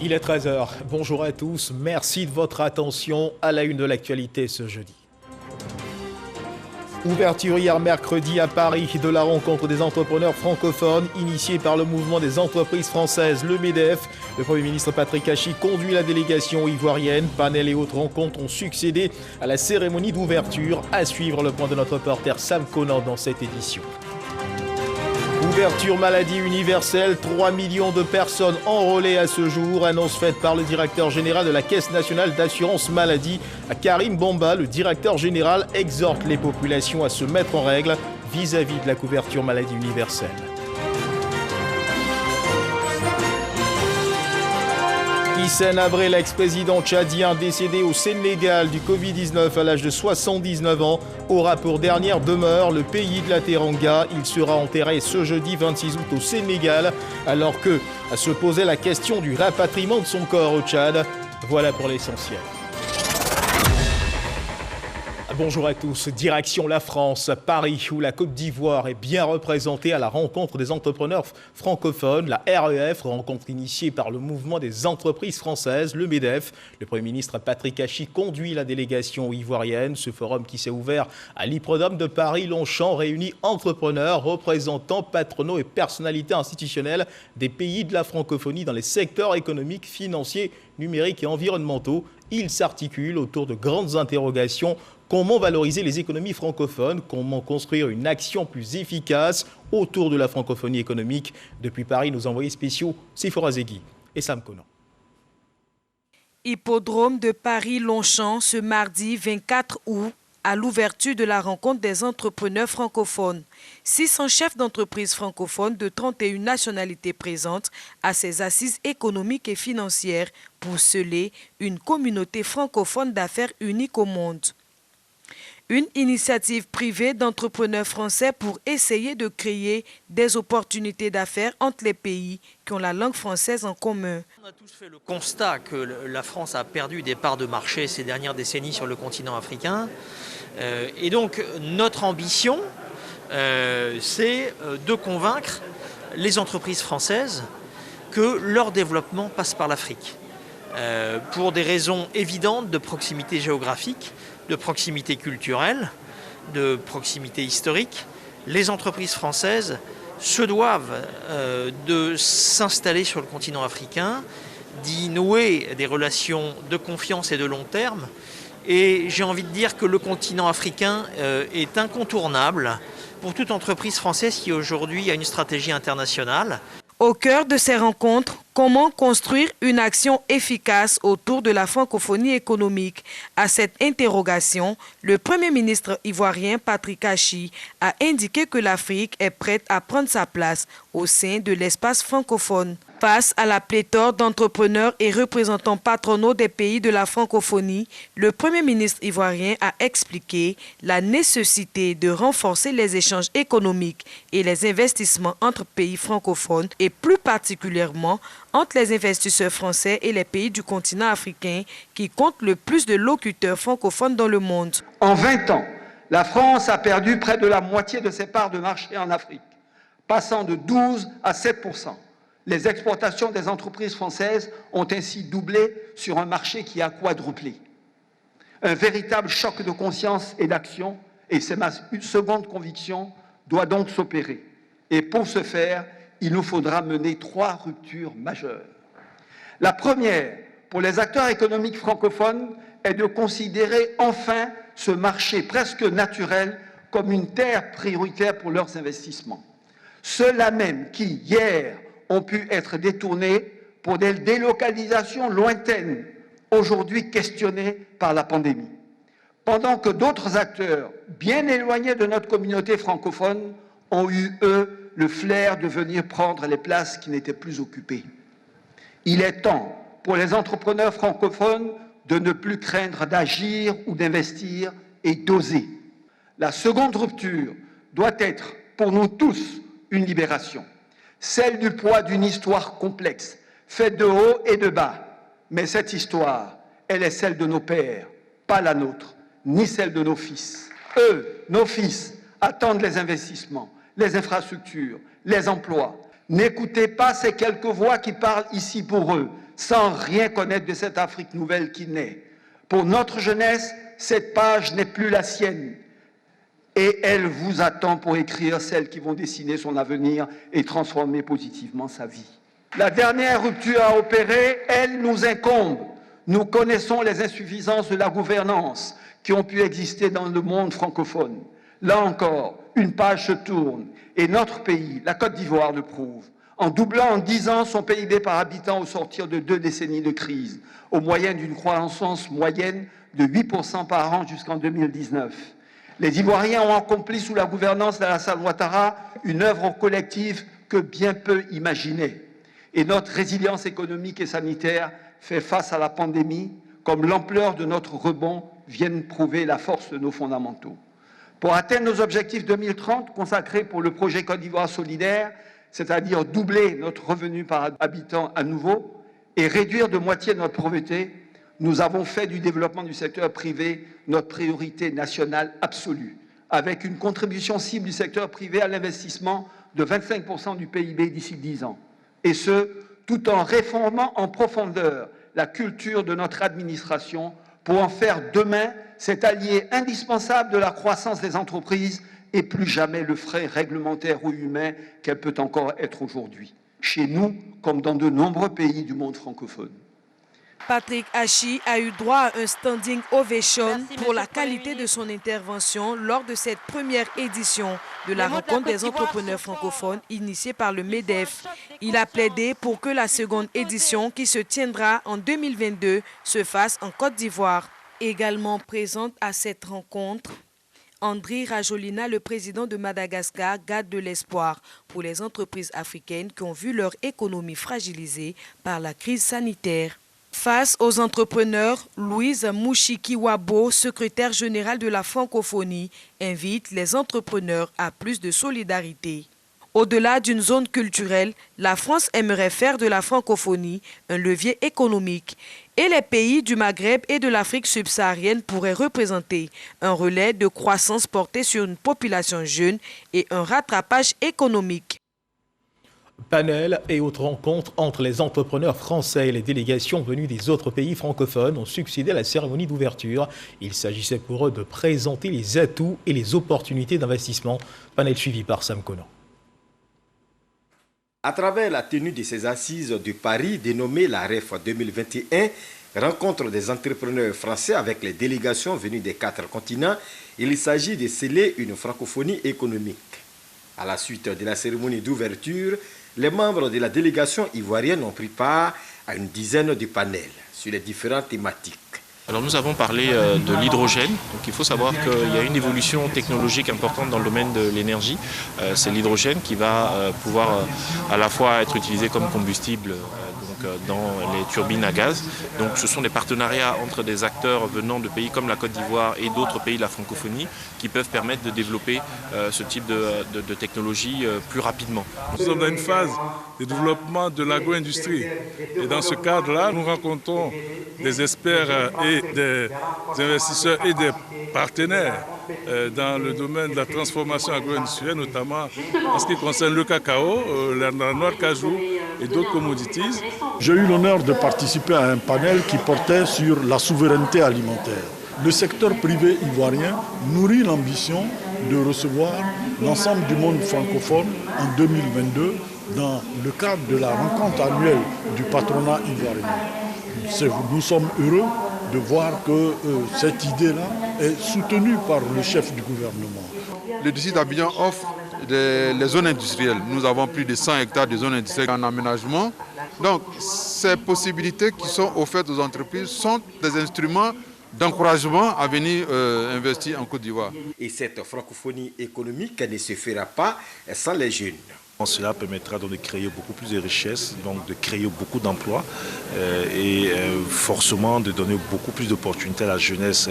Il est 13 h. Bonjour à tous. Merci de votre attention à la une de l'actualité ce jeudi. Ouverture hier mercredi à Paris de la rencontre des entrepreneurs francophones initiée par le mouvement des entreprises françaises, le MEDEF. Le Premier ministre Patrick Hachi conduit la délégation ivoirienne. Panel et autres rencontres ont succédé à la cérémonie d'ouverture. À suivre le point de notre reporter Sam Conan dans cette édition. Ouverture maladie universelle, 3 millions de personnes enrôlées à ce jour. Annonce faite par le directeur général de la Caisse nationale d'assurance maladie. Karim Bamba, le directeur général, exhorte les populations à se mettre en règle vis-à-vis de la couverture maladie universelle. Hissène Habré, l'ex-président tchadien décédé au Sénégal du Covid-19 à l'âge de 79 ans, aura pour dernière demeure le pays de la Teranga. Il sera enterré ce jeudi 26 août au Sénégal, alors que se posait la question du rapatriement de son corps au Tchad. Voilà pour l'essentiel. Bonjour à tous. Direction la France, Paris, où la Côte d'Ivoire est bien représentée à la rencontre des entrepreneurs francophones, la REF, rencontre initiée par le mouvement des entreprises françaises, le MEDEF. Le Premier ministre Patrick Hachi conduit la délégation ivoirienne. Ce forum qui s'est ouvert à l'Hippodrome de Paris-Longchamp réunit entrepreneurs, représentants, patronaux et personnalités institutionnelles des pays de la francophonie dans les secteurs économiques, financiers, numériques et environnementaux. Il s'articule autour de grandes interrogations. Comment valoriser les économies francophones? Comment construire une action plus efficace autour de la francophonie économique? Depuis Paris, nos envoyés spéciaux, Sephora Zegui et Sam Conan. Hippodrome de Paris-Longchamp ce mardi 24 août à l'ouverture de la rencontre des entrepreneurs francophones. 600 chefs d'entreprise francophones de 31 nationalités présentes à ces assises économiques et financières pour sceller une communauté francophone d'affaires unique au monde. Une initiative privée d'entrepreneurs français pour essayer de créer des opportunités d'affaires entre les pays qui ont la langue française en commun. On a tous fait le constat que la France a perdu des parts de marché ces dernières décennies sur le continent africain. Et donc notre ambition, c'est de convaincre les entreprises françaises que leur développement passe par l'Afrique. Pour des raisons évidentes de proximité géographique, de proximité culturelle, de proximité historique, les entreprises françaises se doivent de s'installer sur le continent africain, d'y nouer des relations de confiance et de long terme. Et j'ai envie de dire que le continent africain est incontournable pour toute entreprise française qui aujourd'hui a une stratégie internationale. Au cœur de ces rencontres, comment construire une action efficace autour de la francophonie économique? À cette interrogation, le Premier ministre ivoirien Patrick Hachi a indiqué que l'Afrique est prête à prendre sa place au sein de l'espace francophone. Face à la pléthore d'entrepreneurs et représentants patronaux des pays de la francophonie, le Premier ministre ivoirien a expliqué la nécessité de renforcer les échanges économiques et les investissements entre pays francophones et plus particulièrement entre les investisseurs français et les pays du continent africain qui comptent le plus de locuteurs francophones dans le monde. En 20 ans, la France a perdu près de la moitié de ses parts de marché en Afrique, passant de 12 à 7%. Les exportations des entreprises françaises ont ainsi doublé sur un marché qui a quadruplé. Un véritable choc de conscience et d'action, et c'est ma seconde conviction, doit donc s'opérer. Et pour ce faire, il nous faudra mener 3 ruptures majeures. La première, pour les acteurs économiques francophones, est de considérer enfin ce marché presque naturel comme une terre prioritaire pour leurs investissements. Ceux-là même qui, hier, ont pu être détournés pour des délocalisations lointaines, aujourd'hui questionnées par la pandémie. Pendant que d'autres acteurs, bien éloignés de notre communauté francophone, ont eu, eux, le flair de venir prendre les places qui n'étaient plus occupées. Il est temps pour les entrepreneurs francophones de ne plus craindre d'agir ou d'investir et d'oser. La seconde rupture doit être, pour nous tous, une libération. Celle du poids d'une histoire complexe, faite de haut et de bas. Mais cette histoire, elle est celle de nos pères, pas la nôtre, ni celle de nos fils. Eux, nos fils, attendent les investissements, les infrastructures, les emplois. N'écoutez pas ces quelques voix qui parlent ici pour eux, sans rien connaître de cette Afrique nouvelle qui naît. Pour notre jeunesse, cette page n'est plus la sienne. Et elle vous attend pour écrire celles qui vont dessiner son avenir et transformer positivement sa vie. La dernière rupture à opérer, elle nous incombe. Nous connaissons les insuffisances de la gouvernance qui ont pu exister dans le monde francophone. Là encore, une page se tourne et notre pays, la Côte d'Ivoire, le prouve. En doublant en 10 ans son PIB par habitant au sortir de 2 décennies de crise, au moyen d'une croissance moyenne de 8% par an jusqu'en 2019. Les Ivoiriens ont accompli sous la gouvernance d'Alassane Ouattara une œuvre collective que bien peu imaginaient. Et notre résilience économique et sanitaire fait face à la pandémie, comme l'ampleur de notre rebond viennent prouver la force de nos fondamentaux. Pour atteindre nos objectifs 2030 consacrés pour le projet Côte d'Ivoire solidaire, c'est-à-dire doubler notre revenu par habitant à nouveau et réduire de moitié notre pauvreté, nous avons fait du développement du secteur privé notre priorité nationale absolue, avec une contribution cible du secteur privé à l'investissement de 25% du PIB d'ici 10 ans. Et ce, tout en réformant en profondeur la culture de notre administration pour en faire demain cet allié indispensable de la croissance des entreprises et plus jamais le frein réglementaire ou humain qu'elle peut encore être aujourd'hui, chez nous comme dans de nombreux pays du monde francophone. Patrick Hachi a eu droit à un standing ovation pour la qualité de son intervention lors de cette première édition de la rencontre des entrepreneurs francophones initiée par le MEDEF. Il a plaidé pour que la seconde édition qui se tiendra en 2022 se fasse en Côte d'Ivoire. Également présente à cette rencontre, Andry Rajolina, le président de Madagascar, garde de l'espoir pour les entreprises africaines qui ont vu leur économie fragilisée par la crise sanitaire. Face aux entrepreneurs, Louise Mouchikiwabo, secrétaire générale de la francophonie, invite les entrepreneurs à plus de solidarité. Au-delà d'une zone culturelle, la France aimerait faire de la francophonie un levier économique. Et les pays du Maghreb et de l'Afrique subsaharienne pourraient représenter un relais de croissance porté sur une population jeune et un rattrapage économique. Panel et autres rencontres entre les entrepreneurs français et les délégations venues des autres pays francophones ont succédé à la cérémonie d'ouverture. Il s'agissait pour eux de présenter les atouts et les opportunités d'investissement. Panel suivi par Sam Conan. À travers la tenue de ces assises de Paris, dénommée la REF 2021, rencontre des entrepreneurs français avec les délégations venues des 4 continents, il s'agit de sceller une francophonie économique. À la suite de la cérémonie d'ouverture, les membres de la délégation ivoirienne ont pris part à une dizaine de panels sur les différentes thématiques. Alors nous avons parlé de l'hydrogène. Donc il faut savoir qu'il y a une évolution technologique importante dans le domaine de l'énergie. C'est l'hydrogène qui va pouvoir à la fois être utilisé comme combustible dans les turbines à gaz. Donc ce sont des partenariats entre des acteurs venant de pays comme la Côte d'Ivoire et d'autres pays de la francophonie qui peuvent permettre de développer ce type de technologie plus rapidement. Nous sommes dans une phase de développement de l'agro-industrie. Et dans ce cadre-là, nous rencontrons des experts et des investisseurs et des partenaires dans le domaine de la transformation agro-industrielle, notamment en ce qui concerne le cacao, la noix de cajou et d'autres commodities. J'ai eu l'honneur de participer à un panel qui portait sur la souveraineté alimentaire. Le secteur privé ivoirien nourrit l'ambition de recevoir l'ensemble du monde francophone en 2022 dans le cadre de la rencontre annuelle du patronat ivoirien. Nous sommes heureux de voir que cette idée-là est soutenue par le chef du gouvernement. Le district d'Abidjan offre les zones industrielles. Nous avons plus de 100 hectares de zones industrielles en aménagement. Donc, ces possibilités qui sont offertes aux entreprises sont des instruments d'encouragement à venir investir en Côte d'Ivoire. Et cette francophonie économique ne se fera pas sans les jeunes. Cela permettra donc de créer beaucoup plus de richesses, donc de créer beaucoup d'emplois et forcément de donner beaucoup plus d'opportunités à la jeunesse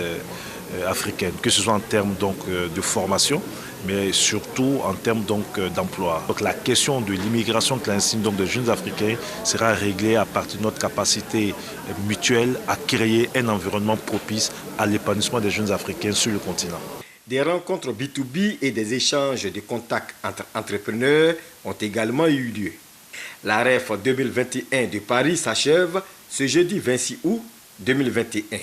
africaine, que ce soit en termes donc, de formation, mais surtout en termes d'emploi. Donc la question de l'immigration clandestine donc, des jeunes Africains sera réglée à partir de notre capacité mutuelle à créer un environnement propice à l'épanouissement des jeunes Africains sur le continent. Des rencontres B2B et des échanges de contacts entre entrepreneurs ont également eu lieu. La REF 2021 de Paris s'achève ce jeudi 26 août 2021.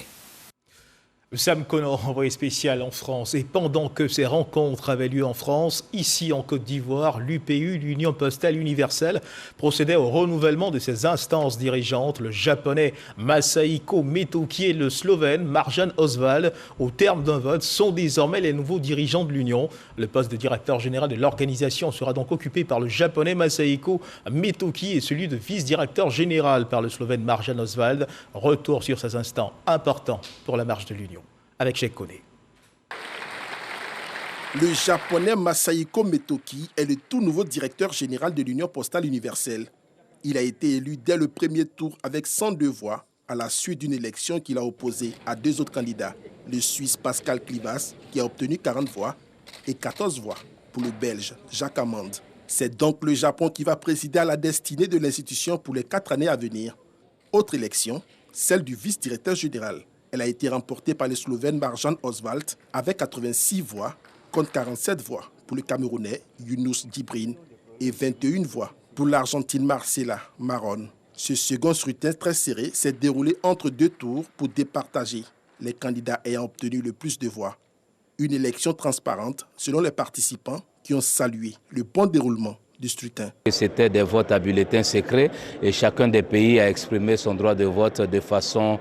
Sam Connor, envoyé spécial en France. Et pendant que ces rencontres avaient lieu en France, ici en Côte d'Ivoire, l'UPU, l'Union postale universelle, procédait au renouvellement de ses instances dirigeantes. Le japonais Masahiko Metoki et le slovène Marjan Osvald, au terme d'un vote, sont désormais les nouveaux dirigeants de l'Union. Le poste de directeur général de l'organisation sera donc occupé par le japonais Masahiko Metoki et celui de vice-directeur général par le slovène Marjan Osvald. Retour sur ces instants importants pour la marche de l'Union. Avec Cheikh Koné. Le japonais Masahiko Metoki est le tout nouveau directeur général de l'Union postale universelle. Il a été élu dès le premier tour avec 102 voix à la suite d'une élection qu'il a opposée à deux autres candidats, le Suisse Pascal Clivas qui a obtenu 40 voix et 14 voix pour le Belge Jacques Amand. C'est donc le Japon qui va présider à la destinée de l'institution pour les 4 années à venir. Autre élection, celle du vice-directeur général. Elle a été remportée par le Slovène Marjan Osvald avec 86 voix contre 47 voix pour le Camerounais Younous Dibrin et 21 voix pour l'Argentine Marcela Maron. Ce second scrutin très serré s'est déroulé entre 2 tours pour départager les candidats ayant obtenu le plus de voix. Une élection transparente selon les participants qui ont salué le bon déroulement du scrutin. C'était des votes à bulletins secrets et chacun des pays a exprimé son droit de vote de façon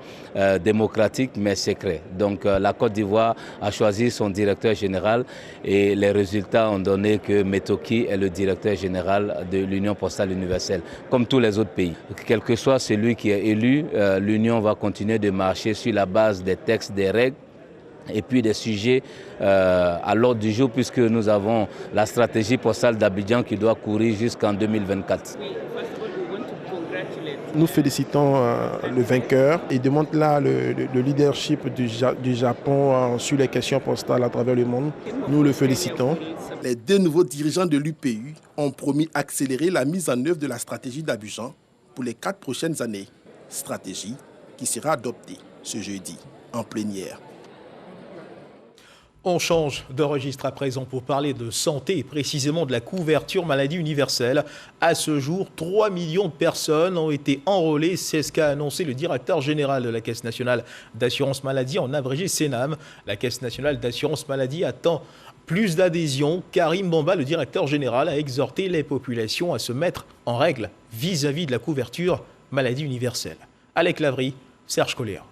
démocratique mais secret. Donc la Côte d'Ivoire a choisi son directeur général et les résultats ont donné que Metoki est le directeur général de l'Union postale universelle, comme tous les autres pays. Quel que soit celui qui est élu, l'Union va continuer de marcher sur la base des textes, des règles et puis des sujets à l'ordre du jour puisque nous avons la stratégie postale d'Abidjan qui doit courir jusqu'en 2024. Nous félicitons le vainqueur et démontre là le leadership du Japon sur les questions postales à travers le monde. Nous le félicitons. Les 2 nouveaux dirigeants de l'UPU ont promis d'accélérer la mise en œuvre de la stratégie d'Abidjan pour les 4 prochaines années. Stratégie qui sera adoptée ce jeudi en plénière. On change de registre à présent pour parler de santé et précisément de la couverture maladie universelle. À ce jour, 3 millions de personnes ont été enrôlées. C'est ce qu'a annoncé le directeur général de la Caisse nationale d'assurance maladie, en abrégé CNAM. La Caisse nationale d'assurance maladie attend plus d'adhésion. Karim Bamba, le directeur général, a exhorté les populations à se mettre en règle vis-à-vis de la couverture maladie universelle. Alec Lavry, Serge Colléa.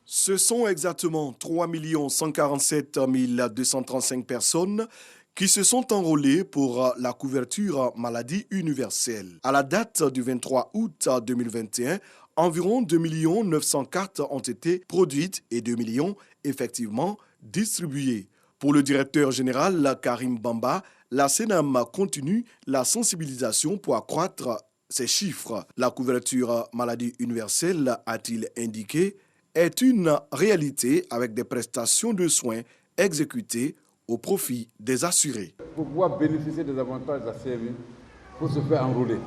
Ce sont exactement 3 147 235 personnes qui se sont enrôlées pour la couverture maladie universelle. À la date du 23 août 2021, environ 2 900 cartes ont été produites et 2 millions effectivement distribuées. Pour le directeur général Karim Bamba, la CNAM continue la sensibilisation pour accroître ces chiffres. La couverture maladie universelle, a-t-il indiqué, est une réalité avec des prestations de soins exécutées au profit des assurés. Pour pouvoir bénéficier des avantages de la CMU, il faut se faire enrôler.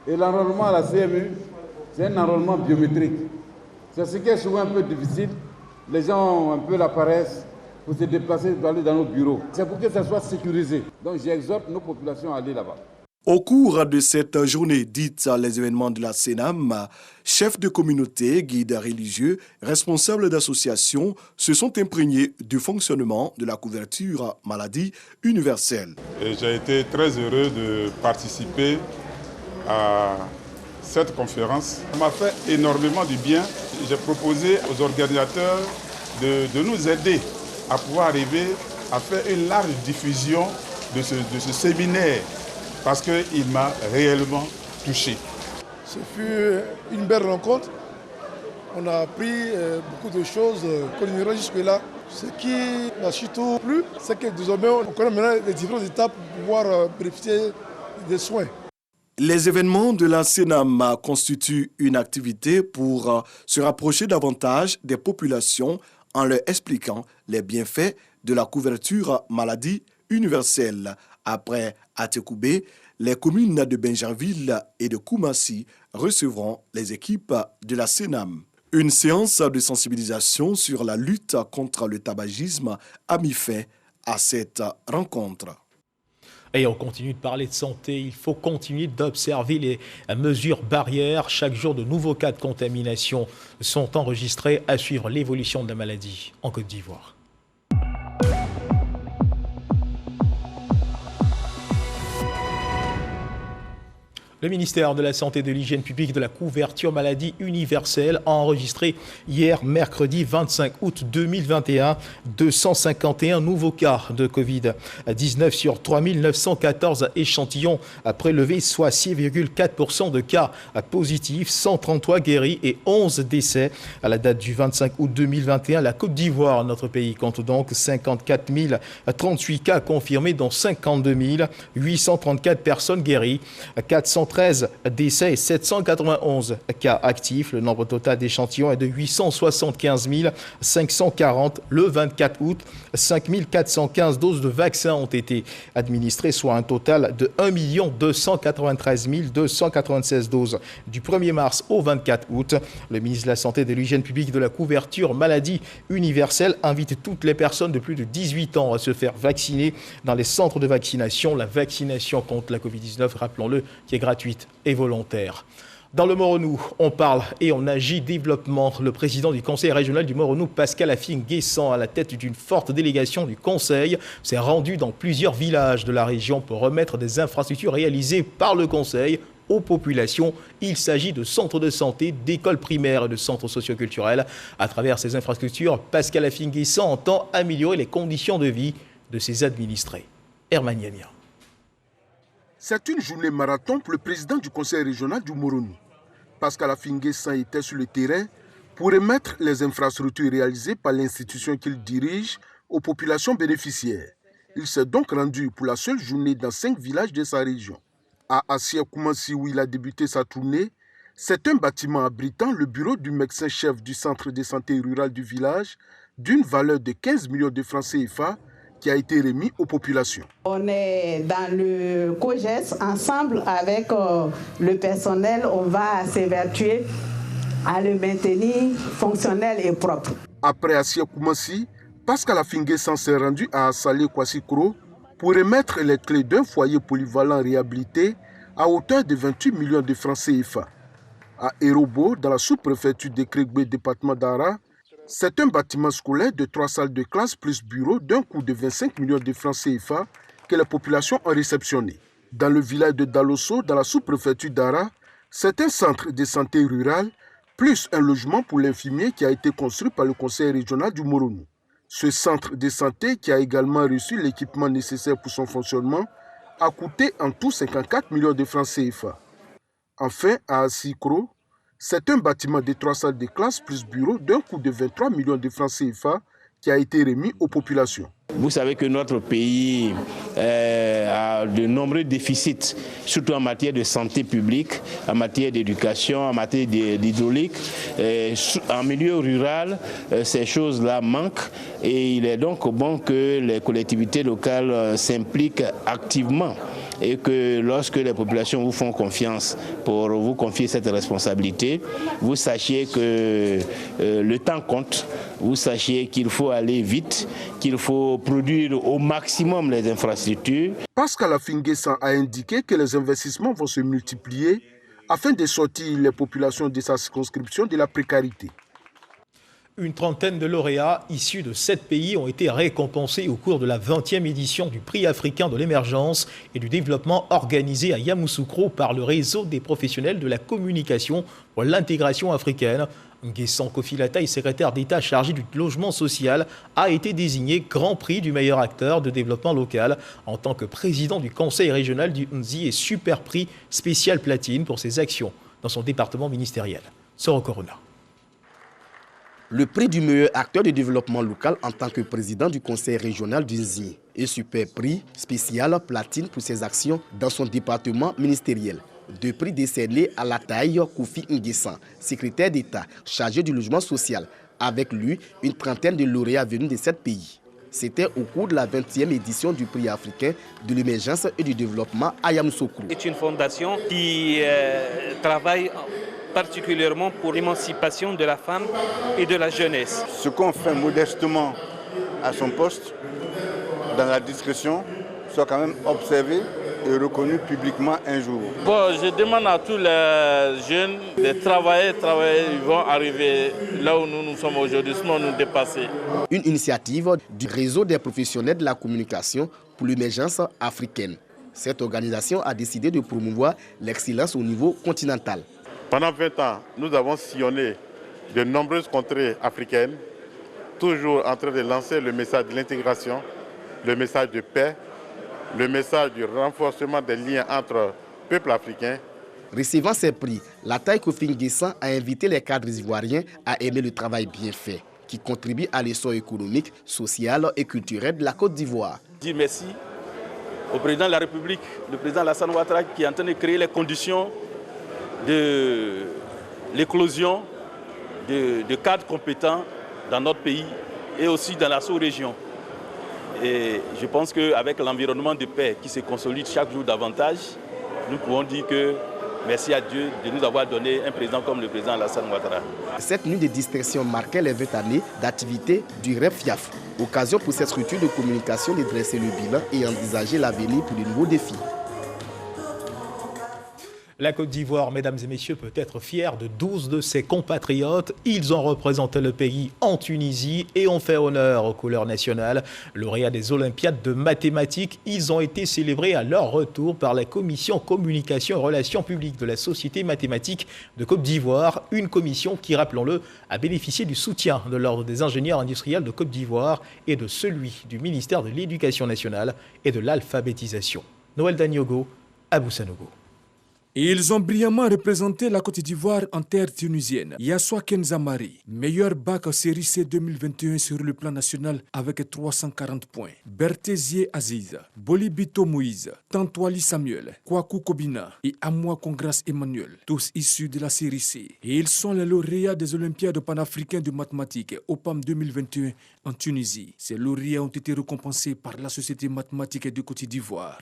Et l'enrôlement à la CMU, c'est un enrôlement biométrique. C'est ce qui est souvent un peu difficile. Les gens ont un peu la paresse pour se déplacer, pour aller dans nos bureaux. C'est pour que ça soit sécurisé. Donc j'exhorte nos populations à aller là-bas. Au cours de cette journée dite les événements de la CNAM, chefs de communauté, guides religieux, responsables d'associations se sont imprégnés du fonctionnement de la couverture maladie universelle. J'ai été très heureux de participer à cette conférence. Ça m'a fait énormément du bien. J'ai proposé aux organisateurs de nous aider à pouvoir arriver à faire une large diffusion de ce séminaire, parce qu'il m'a réellement touché. Ce fut une belle rencontre. On a appris beaucoup de choses qu'on ignorait jusque-là. Ce qui m'a surtout plu, c'est que désormais, on connaît maintenant les différentes étapes pour pouvoir bénéficier des soins. Les événements de la CNAM constituent une activité pour se rapprocher davantage des populations en leur expliquant les bienfaits de la couverture maladie universelle. Après Atekoubé, les communes de Benjerville et de Koumassi recevront les équipes de la CNAM. Une séance de sensibilisation sur la lutte contre le tabagisme a mis fin à cette rencontre. Et on continue de parler de santé. Il faut continuer d'observer les mesures barrières. Chaque jour, de nouveaux cas de contamination sont enregistrés. À suivre l'évolution de la maladie en Côte d'Ivoire. Le ministère de la Santé et de l'Hygiène publique de la couverture maladie universelle a enregistré hier, mercredi 25 août 2021, 251 nouveaux cas de Covid-19 sur 3914 échantillons prélevés, soit 6,4% de cas positifs, 133 guéris et 11 décès. À la date du 25 août 2021, la Côte d'Ivoire, notre pays, compte donc 54 038 cas confirmés, dont 52 834 personnes guéries, 413 décès et 791 cas actifs. Le nombre total d'échantillons est de 875 540. Le 24 août, 5 415 doses de vaccins ont été administrées, soit un total de 1 293 296 doses. Du 1er mars au 24 août, le ministre de la Santé et de l'Hygiène publique de la couverture maladie universelle invite toutes les personnes de plus de 18 ans à se faire vacciner dans les centres de vaccination. La vaccination contre la Covid-19, rappelons-le, qui est gratuite et volontaire. Dans le Moronou, on parle et on agit développement. Le président du conseil régional du Moronou, Pascal Afing-Guessant, à la tête d'une forte délégation du conseil, s'est rendu dans plusieurs villages de la région pour remettre des infrastructures réalisées par le conseil aux populations. Il s'agit de centres de santé, d'écoles primaires et de centres socioculturels. À travers ces infrastructures, Pascal Afing-Guessant entend améliorer les conditions de vie de ses administrés. Herman Yania. C'est une journée marathon pour le président du conseil régional du Moronou. Pascal Afing-Guessant était sur le terrain pour remettre les infrastructures réalisées par l'institution qu'il dirige aux populations bénéficiaires. Il s'est donc rendu pour la seule journée dans 5 villages de sa région. À Assia Koumassi, où il a débuté sa tournée, c'est un bâtiment abritant le bureau du médecin-chef du centre de santé rural du village d'une valeur de 15 millions de francs CFA qui a été remis aux populations. On est dans le COGES, ensemble avec le personnel, on va s'évertuer à le maintenir fonctionnel et propre. Après Assia Koumassi, Pascal Afing-Guessant s'est rendu à Salé Kwassikro pour remettre les clés d'un foyer polyvalent réhabilité à hauteur de 28 millions de francs CFA. À Erobo, dans la sous-préfecture de Krégbe, département d'Ara, c'est un bâtiment scolaire de 3 salles de classe plus bureau d'un coût de 25 millions de francs CFA que la population a réceptionné. Dans le village de Dalosso, dans la sous-préfecture d'Ara, c'est un centre de santé rural plus un logement pour l'infirmier qui a été construit par le conseil régional du Moronou. Ce centre de santé, qui a également reçu l'équipement nécessaire pour son fonctionnement, a coûté en tout 54 millions de francs CFA. Enfin, à Assikro, c'est un bâtiment de 3 salles de classe plus bureau d'un coût de 23 millions de francs CFA qui a été remis aux populations. Vous savez que notre pays a de nombreux déficits, surtout en matière de santé publique, en matière d'éducation, en matière d'hydraulique. En milieu rural, ces choses-là manquent et il est donc bon que les collectivités locales s'impliquent activement et que lorsque les populations vous font confiance pour vous confier cette responsabilité, vous sachiez que le temps compte, vous sachiez qu'il faut aller vite, qu'il faut produire au maximum les infrastructures. Pascal Afing-Guessant a indiqué que les investissements vont se multiplier afin de sortir les populations de sa circonscription de la précarité. Une trentaine de lauréats issus de 7 pays ont été récompensés au cours de la 20e édition du Prix africain de l'émergence et du développement organisé à Yamoussoukro par le réseau des professionnels de la communication pour l'intégration africaine. Nguessan Kofi-Lataï, secrétaire d'État chargé du logement social, a été désigné Grand Prix du meilleur acteur de développement local en tant que président du conseil régional du Nzi et Super Prix spécial platine pour ses actions dans son département ministériel. Soro Corona. Le prix du meilleur acteur de développement local en tant que président du conseil régional du Nzi et super prix spécial platine pour ses actions dans son département ministériel. 2 prix décernés à Lataï Kofi Nguessan, secrétaire d'État chargé du logement social. Avec lui, une trentaine de lauréats venus de 7 pays. C'était au cours de la 20e édition du prix africain de l'émergence et du développement à Yamoussoukro. C'est une fondation qui travaille particulièrement pour l'émancipation de la femme et de la jeunesse. Ce qu'on fait modestement à son poste, dans la discrétion, soit quand même observé et reconnu publiquement un jour. Bon, je demande à tous les jeunes de travailler, ils vont arriver là où nous sommes aujourd'hui, sinon nous dépasser. Une initiative du réseau des professionnels de la communication pour l'émergence africaine. Cette organisation a décidé de promouvoir l'excellence au niveau continental. Pendant 20 ans, nous avons sillonné de nombreuses contrées africaines, toujours en train de lancer le message de l'intégration, le message de paix, le message du renforcement des liens entre peuples africains. Recevant ces prix, la taille Kofi Nguessan a invité les cadres ivoiriens à aimer le travail bien fait, qui contribue à l'essor économique, social et culturel de la Côte d'Ivoire. Dire merci au président de la République, le président Alassane Ouattara, qui est en train de créer les conditions de l'éclosion de cadres compétents dans notre pays et aussi dans la sous-région. Et je pense qu'avec l'environnement de paix qui se consolide chaque jour davantage, nous pouvons dire que merci à Dieu de nous avoir donné un président comme le président Alassane Ouattara. Cette nuit de distinction marquait les 20 années d'activité du REFIAF. Occasion pour cette structure de communication de dresser le bilan et envisager l'avenir pour de nouveaux défis. La Côte d'Ivoire, mesdames et messieurs, peut être fière de 12 de ses compatriotes. Ils ont représenté le pays en Tunisie et ont fait honneur aux couleurs nationales. Lauréats des Olympiades de mathématiques, ils ont été célébrés à leur retour par la commission communication et relations publiques de la Société mathématique de Côte d'Ivoire. Une commission qui, rappelons-le, a bénéficié du soutien de l'Ordre des ingénieurs industriels de Côte d'Ivoire et de celui du ministère de l'Éducation nationale et de l'alphabétisation. Noël Daniogo, Abou Sanogo. Ils ont brillamment représenté la Côte d'Ivoire en terre tunisienne. Yassua Kenzamari, meilleur bac série C 2021 sur le plan national avec 340 points. Berthésier Aziz, Bolibito Moïse, Tantouali Samuel, Kwaku Kobina et Amoua Congras Emmanuel, tous issus de la série C. Et ils sont les lauréats des Olympiades panafricaines de mathématiques OPAM 2021 en Tunisie. Ces lauréats ont été récompensés par la Société mathématique de Côte d'Ivoire,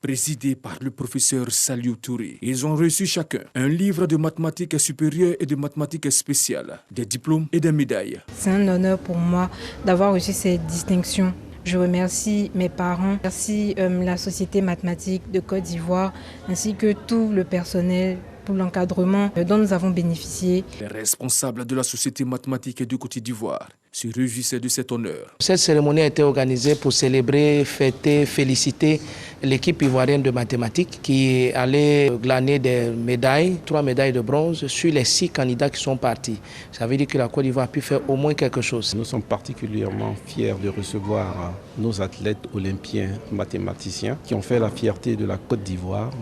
présidée par le professeur Saliou Touré. Ils ont reçu chacun un livre de mathématiques supérieures et de mathématiques spéciales, des diplômes et des médailles. C'est un honneur pour moi d'avoir reçu cette distinction. Je remercie mes parents, merci la Société mathématique de Côte d'Ivoire, ainsi que tout le personnel pour l'encadrement dont nous avons bénéficié. Les responsables de la Société mathématique de Côte d'Ivoire se réjouissaient de cet honneur. Cette cérémonie a été organisée pour célébrer, fêter, féliciter l'équipe ivoirienne de mathématiques qui allait glaner des médailles, 3 médailles de bronze sur les 6 candidats qui sont partis. Ça veut dire que la Côte d'Ivoire a pu faire au moins quelque chose. Nous sommes particulièrement fiers de recevoir nos athlètes olympiens mathématiciens qui ont fait la fierté de la Côte d'Ivoire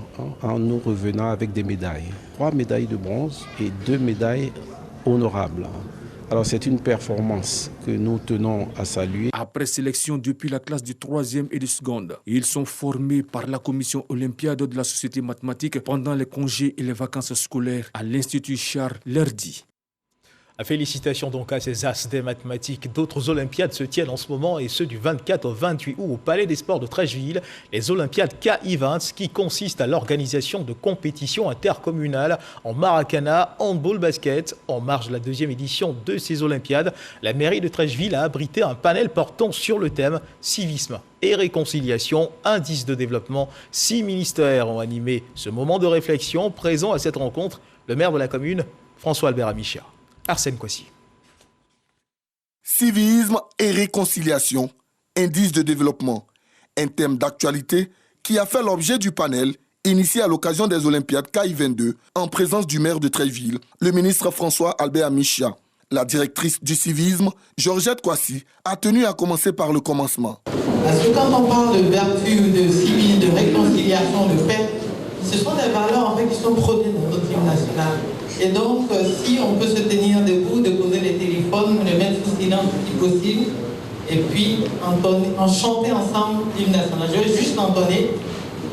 en nous revenant avec des médailles. 3 médailles de bronze et 2 médailles honorables. Alors c'est une performance que nous tenons à saluer. Après sélection depuis la classe du 3e et du 2e, ils sont formés par la commission olympiade de la Société mathématique pendant les congés et les vacances scolaires à l'Institut Charles Lerdy. Félicitations donc à ces as des mathématiques. D'autres Olympiades se tiennent en ce moment et ceux du 24 au 28 août au Palais des Sports de Treichville. Les Olympiades K-Events qui consistent à l'organisation de compétitions intercommunales en maracana, handball, basket. En marge de la 2e édition de ces Olympiades, la mairie de Treichville a abrité un panel portant sur le thème civisme et réconciliation, indice de développement. 6 ministères ont animé ce moment de réflexion. Présent à cette rencontre, le maire de la commune, François-Albert Amichia. Arsène Kwasi. Civisme et réconciliation, indice de développement, un thème d'actualité qui a fait l'objet du panel initié à l'occasion des Olympiades KI22 en présence du maire de Treichville, le ministre François-Albert Amichia. La directrice du civisme, Georgette Kwasi, a tenu à commencer par le commencement. Parce que quand on parle de vertu, de civisme, de réconciliation, de paix, ce sont des valeurs en fait, qui sont prônées dans notre hymne national. Et donc, si on peut se tenir debout, déposer les téléphones, les mettre sous silence si possible, et puis chanter ensemble l'hymne national. Je vais juste l'entonner,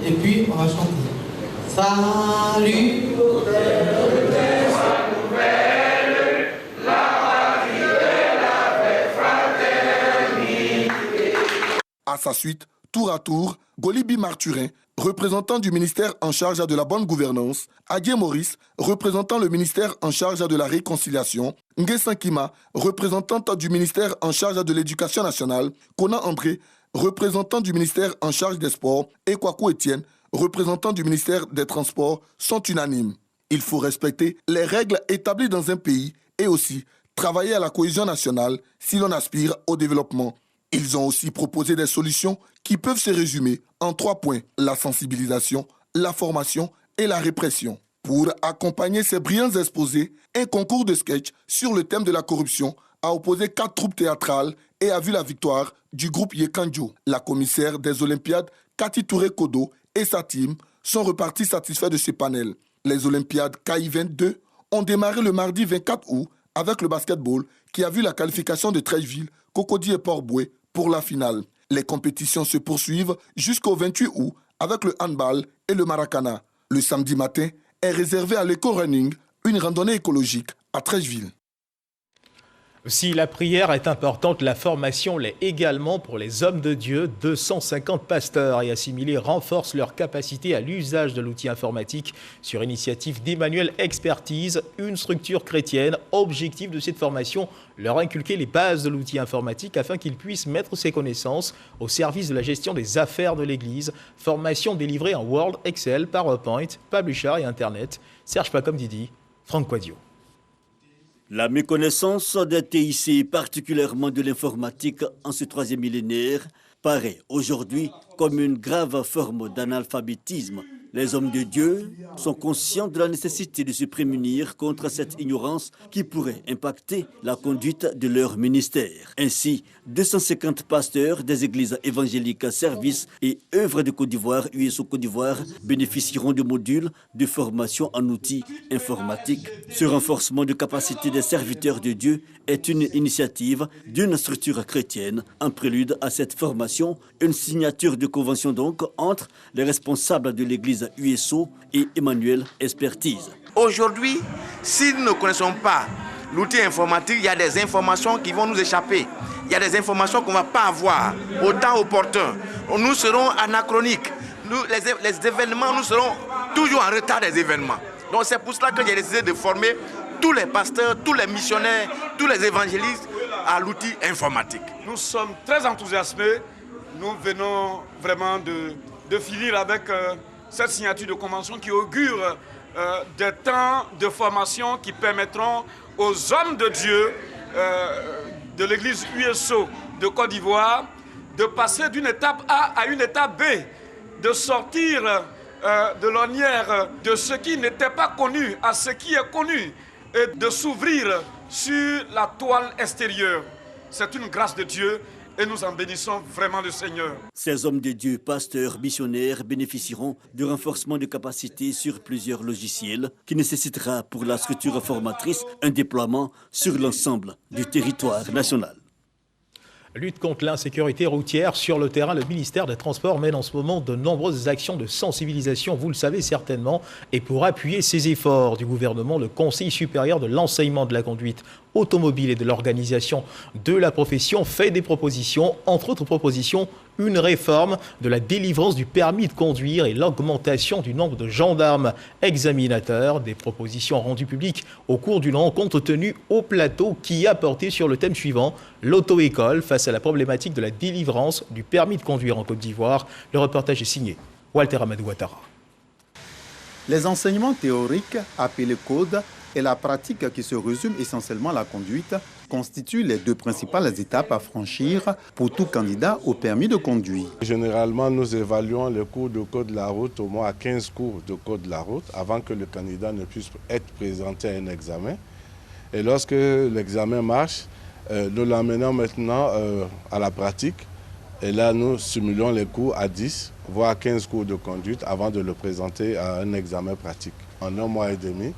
et puis on va chanter. Salut À sa suite, tour à tour, Golibi Marturin, représentant du ministère en charge de la bonne gouvernance, Adjé Maurice, représentant le ministère en charge de la réconciliation, Nguessan Kima, représentante du ministère en charge de l'éducation nationale, Kona André, représentant du ministère en charge des Sports, et Kwaku Etienne, représentant du ministère des Transports, sont unanimes. Il faut respecter les règles établies dans un pays et aussi travailler à la cohésion nationale si l'on aspire au développement. Ils ont aussi proposé des solutions qui peuvent se résumer en 3 points: la sensibilisation, la formation et la répression. Pour accompagner ces brillants exposés, un concours de sketch sur le thème de la corruption a opposé 4 troupes théâtrales et a vu la victoire du groupe Yekanjo. La commissaire des Olympiades, Cathy Touré-Kodo, et sa team sont repartis satisfaits de ce panel. Les Olympiades KI22 ont démarré le mardi 24 août avec le basketball qui a vu la qualification de Treichville, Cocody et Port-Bouët pour la finale. Les compétitions se poursuivent jusqu'au 28 août avec le handball et le maracana. Le samedi matin est réservé à l'éco-running, une randonnée écologique à Treichville. Si la prière est importante, la formation l'est également pour les hommes de Dieu. 250 pasteurs et assimilés renforcent leur capacité à l'usage de l'outil informatique sur initiative d'Emmanuel Expertise, une structure chrétienne. Objectif de cette formation, leur inculquer les bases de l'outil informatique afin qu'ils puissent mettre ces connaissances au service de la gestion des affaires de l'Église. Formation délivrée en Word, Excel, PowerPoint, Publisher et Internet. Serge Pacom Didi, Franck Quadio. La méconnaissance des TIC, particulièrement de l'informatique en ce 3e millénaire, paraît aujourd'hui comme une grave forme d'analphabétisme. Les hommes de Dieu sont conscients de la nécessité de se prémunir contre cette ignorance qui pourrait impacter la conduite de leur ministère. Ainsi, 250 pasteurs des églises évangéliques Services et Œuvres de Côte d'Ivoire, USO Côte d'Ivoire, bénéficieront de modules de formation en outils informatiques. Ce renforcement de capacité des serviteurs de Dieu est une initiative d'une structure chrétienne. En prélude à cette formation, une signature de convention donc entre les responsables de l'église USO et Emmanuel Expertise. Aujourd'hui, si nous ne connaissons pas l'outil informatique, il y a des informations qui vont nous échapper. Il y a des informations qu'on ne va pas avoir au temps opportun. Nous serons anachroniques. Les événements, nous serons toujours en retard des événements. Donc c'est pour cela que j'ai décidé de former tous les pasteurs, tous les missionnaires, tous les évangélistes à l'outil informatique. Nous sommes très enthousiasmés. Nous venons vraiment de finir avec cette signature de convention qui augure des temps de formation qui permettront aux hommes de Dieu de l'église USO de Côte d'Ivoire de passer d'une étape A à une étape B, de sortir de l'ornière de ce qui n'était pas connu à ce qui est connu et de s'ouvrir sur la toile extérieure. C'est une grâce de Dieu. Et nous en bénissons vraiment le Seigneur. Ces hommes de Dieu, pasteurs, missionnaires, bénéficieront du renforcement de capacités sur plusieurs logiciels qui nécessitera pour la structure formatrice un déploiement sur l'ensemble du territoire national. Lutte contre l'insécurité routière. Sur le terrain, le ministère des Transports mène en ce moment de nombreuses actions de sensibilisation, vous le savez certainement. Et pour appuyer ces efforts du gouvernement, le Conseil supérieur de l'enseignement de la conduite automobile et de l'organisation de la profession fait des propositions. Entre autres propositions, une réforme de la délivrance du permis de conduire et l'augmentation du nombre de gendarmes examinateurs. Des propositions rendues publiques au cours d'une rencontre tenue au plateau qui a porté sur le thème suivant, l'auto-école face à la problématique de la délivrance du permis de conduire en Côte d'Ivoire. Le reportage est signé Walter Amadou Ouattara. Les enseignements théoriques, appelés codes, et la pratique qui se résume essentiellement à la conduite constituent les 2 principales étapes à franchir pour tout candidat au permis de conduire. Généralement, nous évaluons le cours de code de la route au moins à 15 cours de code de la route avant que le candidat ne puisse être présenté à un examen. Et lorsque l'examen marche, nous l'emmenons maintenant à la pratique. Et là, nous simulons les cours à 10, voire 15 cours de conduite avant de le présenter à un examen pratique. En 1 mois et demi,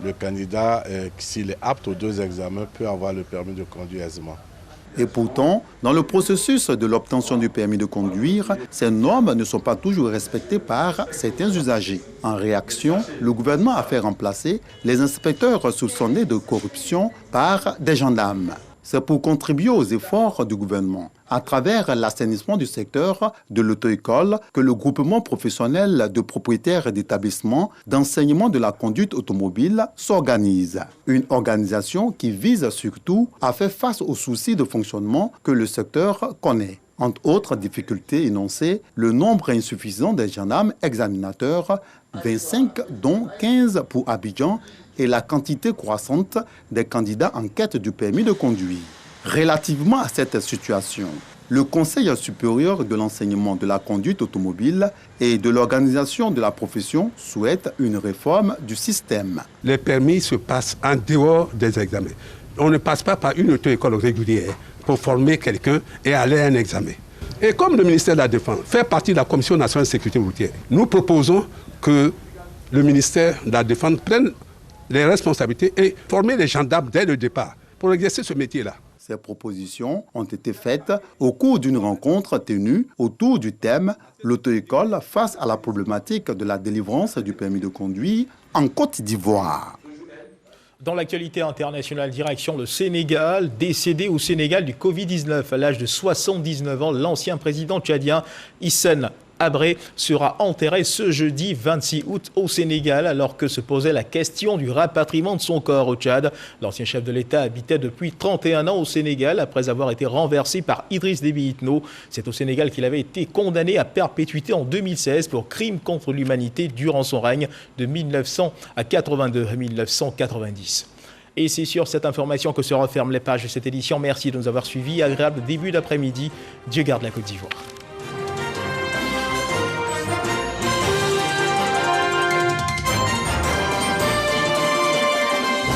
le candidat, s'il est apte aux 2 examens, peut avoir le permis de conduire aisément. Et pourtant, dans le processus de l'obtention du permis de conduire, ces normes ne sont pas toujours respectées par certains usagers. En réaction, le gouvernement a fait remplacer les inspecteurs soupçonnés de corruption par des gendarmes. C'est pour contribuer aux efforts du gouvernement, à travers l'assainissement du secteur de l'auto-école, que le groupement professionnel de propriétaires d'établissements d'enseignement de la conduite automobile s'organise. Une organisation qui vise surtout à faire face aux soucis de fonctionnement que le secteur connaît. Entre autres difficultés énoncées, le nombre insuffisant des gendarmes examinateurs, 25 dont 15 pour Abidjan, et la quantité croissante des candidats en quête du permis de conduire. Relativement à cette situation, le Conseil supérieur de l'enseignement de la conduite automobile et de l'organisation de la profession souhaite une réforme du système. Les permis se passent en dehors des examens. On ne passe pas par une auto-école régulière pour former quelqu'un et aller à un examen. Et comme le ministère de la Défense fait partie de la Commission nationale de sécurité routière, nous proposons que le ministère de la Défense prenne les responsabilités et former les gendarmes dès le départ pour exercer ce métier-là. Ces propositions ont été faites au cours d'une rencontre tenue autour du thème « L'auto-école face à la problématique de la délivrance du permis de conduire en Côte d'Ivoire ». Dans l'actualité internationale, direction le Sénégal, décédé au Sénégal du Covid-19 à l'âge de 79 ans, l'ancien président tchadien Hissène Habré sera enterré ce jeudi 26 août au Sénégal alors que se posait la question du rapatriement de son corps au Tchad. L'ancien chef de l'État habitait depuis 31 ans au Sénégal après avoir été renversé par Idriss Déby Itno. C'est au Sénégal qu'il avait été condamné à perpétuité en 2016 pour crimes contre l'humanité durant son règne de 1982 à 1990. Et c'est sur cette information que se referment les pages de cette édition. Merci de nous avoir suivis. Agréable début d'après-midi. Dieu garde la Côte d'Ivoire.